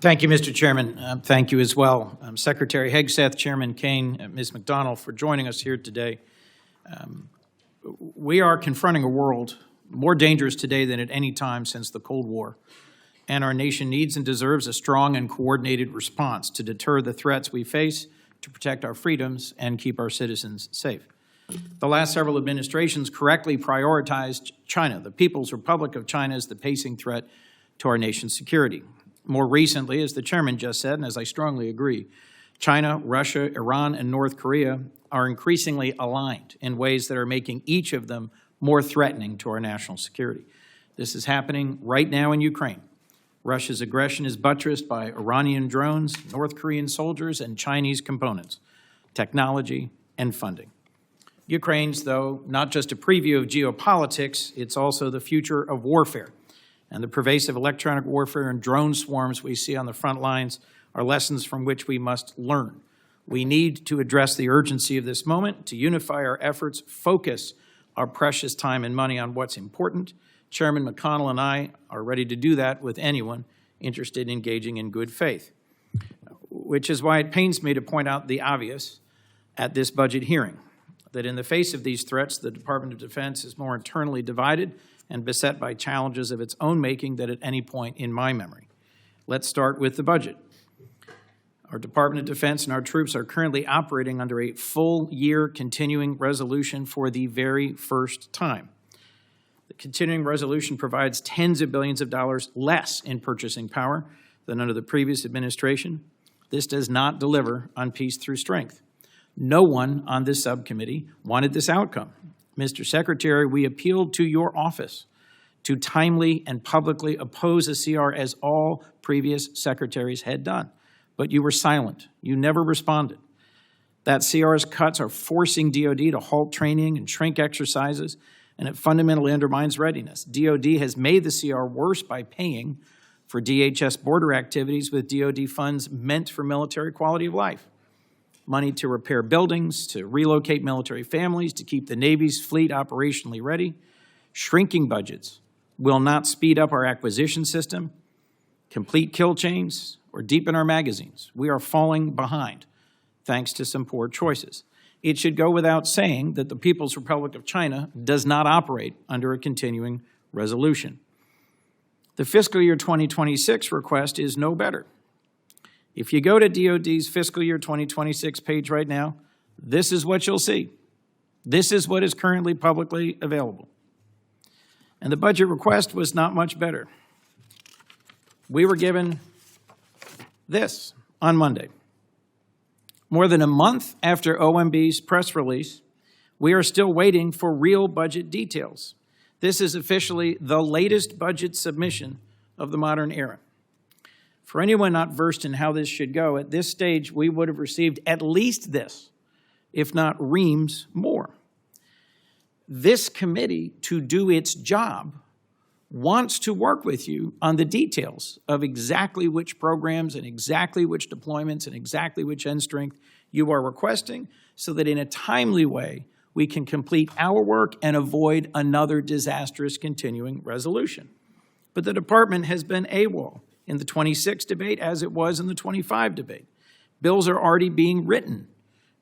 Thank you, Mr. Chairman. Thank you as well, Secretary Hegseth, Chairman Kane, Ms. McDonnell, for joining us here today. We are confronting a world more dangerous today than at any time since the Cold War, and our nation needs and deserves a strong and coordinated response to deter the threats we face, to protect our freedoms, and keep our citizens safe. The last several administrations correctly prioritized China. The People's Republic of China is the pacing threat to our nation's security. More recently, as the chairman just said, and as I strongly agree, China, Russia, Iran, and North Korea are increasingly aligned in ways that are making each of them more threatening to our national security. This is happening right now in Ukraine. Russia's aggression is buttressed by Iranian drones, North Korean soldiers, and Chinese components, technology, and funding. Ukraine's, though, not just a preview of geopolitics, it's also the future of warfare. And the pervasive electronic warfare and drone swarms we see on the front lines are lessons from which we must learn. We need to address the urgency of this moment, to unify our efforts, focus our precious time and money on what's important. Chairman McConnell and I are ready to do that with anyone interested in engaging in good faith, which is why it pains me to point out the obvious at this budget hearing, that in the face of these threats, the Department of Defense is more internally divided and beset by challenges of its own making than at any point in my memory. Let's start with the budget. Our Department of Defense and our troops are currently operating under a full-year continuing resolution for the very first time. The continuing resolution provides tens of billions of dollars less in purchasing power than under the previous administration. This does not deliver on peace through strength. No one on this subcommittee wanted this outcome. Mr. Secretary, we appealed to your office to timely and publicly oppose a CR as all previous secretaries had done. But you were silent. You never responded. That CR's cuts are forcing DoD to halt training and shrink exercises, and it fundamentally undermines readiness. DoD has made the CR worse by paying for DHS border activities with DoD funds meant for military quality of life. Money to repair buildings, to relocate military families, to keep the Navy's fleet operationally ready. Shrinking budgets will not speed up our acquisition system, complete kill chains, or deepen our magazines. We are falling behind, thanks to some poor choices. It should go without saying that the People's Republic of China does not operate under a continuing resolution. The fiscal year 2026 request is no better. If you go to DoD's fiscal year 2026 page right now, this is what you'll see. This is what is currently publicly available. And the budget request was not much better. We were given this on Monday. More than a month after OMB's press release, we are still waiting for real budget details. This is officially the latest budget submission of the modern era. For anyone not versed in how this should go, at this stage, we would have received at least this, if not reams more. This committee, to do its job, wants to work with you on the details of exactly which programs and exactly which deployments and exactly which end strength you are requesting, so that in a timely way, we can complete our work and avoid another disastrous continuing resolution. But the department has been AWOL in the 26 debate as it was in the 25 debate. Bills are already being written,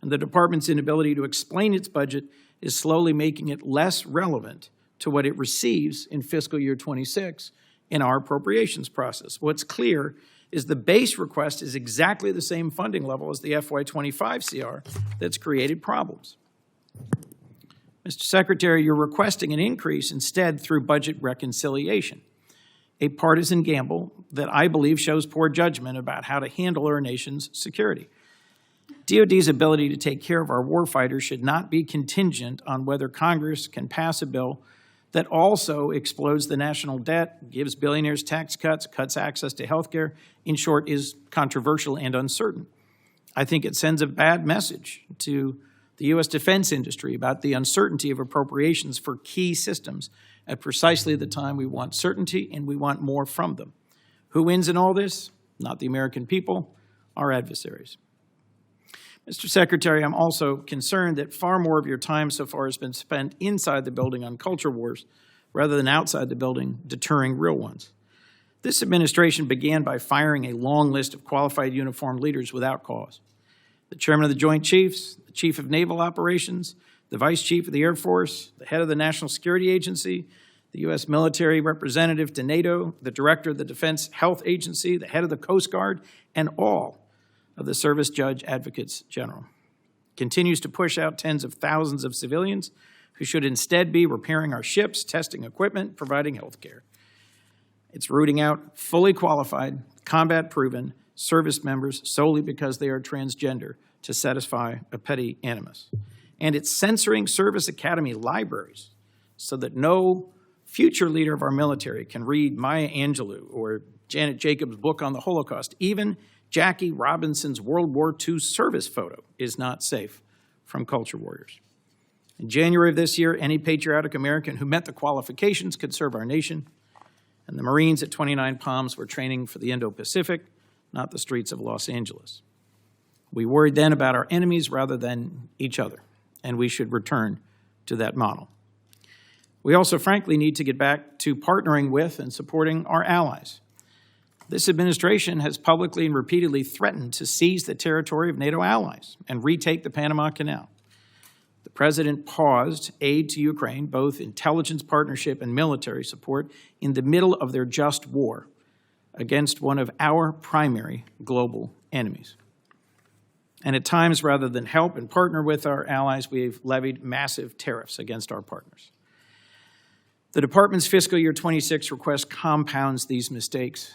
and the department's inability to explain its budget is slowly making it less relevant to what it receives in fiscal year 26 in our appropriations process. What's clear is the base request is exactly the same funding level as the FY25 CR that's created problems. Mr. Secretary, you're requesting an increase instead through budget reconciliation, a partisan gamble that I believe shows poor judgment about how to handle our nation's security. DoD's ability to take care of our warfighters should not be contingent on whether Congress can pass a bill that also explodes the national debt, gives billionaires tax cuts, cuts access to health care, in short, is controversial and uncertain. I think it sends a bad message to the U.S. defense industry about the uncertainty of appropriations for key systems at precisely the time we want certainty and we want more from them. Who wins in all this? Not the American people, our adversaries. Mr. Secretary, I'm also concerned that far more of your time so far has been spent inside the building on culture wars rather than outside the building deterring real ones. This administration began by firing a long list of qualified uniformed leaders without cause. The chairman of the Joint Chiefs, the chief of naval operations, the vice chief of the Air Force, the head of the National Security Agency, the U.S. military representative to NATO, the director of the Defense Health Agency, the head of the Coast Guard, and all of the service judge advocates general. Continues to push out tens of thousands of civilians who should instead be repairing our ships, testing equipment, providing health care. It's rooting out fully qualified, combat-proven service members solely because they are transgender to satisfy a petty animus. And it's censoring service academy libraries so that no future leader of our military can read Maya Angelou or Janet Jacobs' book on the Holocaust. Even Jackie Robinson's World War II service photo is not safe from culture warriors. In January of this year, any patriotic American who met the qualifications could serve our nation. And the Marines at 29 Palms were training for the Indo-Pacific, not the streets of Los Angeles. We worried then about our enemies rather than each other, and we should return to that model. We also, frankly, need to get back to partnering with and supporting our allies. This administration has publicly and repeatedly threatened to seize the territory of NATO allies and retake the Panama Canal. The president paused aid to Ukraine, both intelligence partnership and military support, in the middle of their just war against one of our primary global enemies. And at times, rather than help and partner with our allies, we've levied massive tariffs against our partners. The department's fiscal year 26 request compounds these mistakes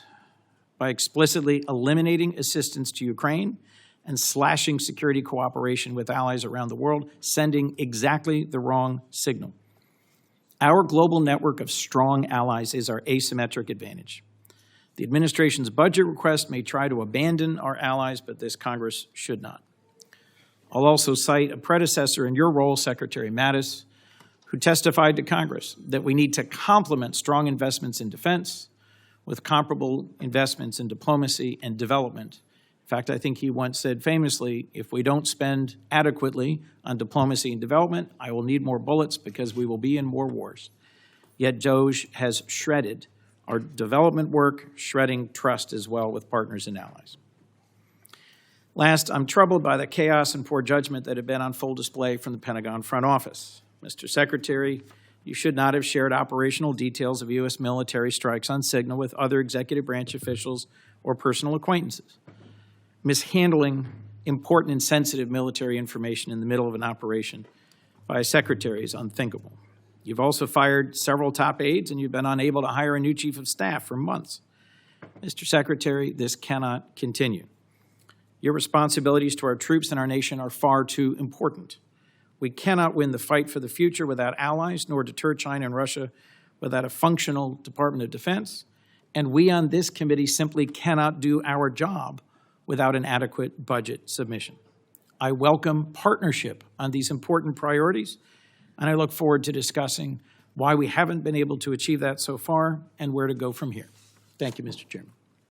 by explicitly eliminating assistance to Ukraine and slashing security cooperation with allies around the world, sending exactly the wrong signal. Our global network of strong allies is our asymmetric advantage. The administration's budget request may try to abandon our allies, but this Congress should not. I'll also cite a predecessor in your role, Secretary Mattis, who testified to Congress that we need to complement strong investments in defense with comparable investments in diplomacy and development. In fact, I think he once said famously, if we don't spend adequately on diplomacy and development, I will need more bullets because we will be in more wars. Yet DOGE has shredded our development work, shredding trust as well with partners and allies. Last, I'm troubled by the chaos and poor judgment that have been on full display from the Pentagon front office. Mr. Secretary, you should not have shared operational details of U.S. military strikes on signal with other executive branch officials or personal acquaintances. Mishandling important and sensitive military information in the middle of an operation by a secretary is unthinkable. You've also fired several top aides, and you've been unable to hire a new chief of staff for months. Mr. Secretary, this cannot continue. Your responsibilities to our troops and our nation are far too important. We cannot win the fight for the future without allies, nor deter China and Russia without a functional Department of Defense. And we on this committee simply cannot do our job without an adequate budget submission. I welcome partnership on these important priorities, and I look forward to discussing why we haven't been able to achieve that so far and where to go from here. Thank you, Mr. Chairman.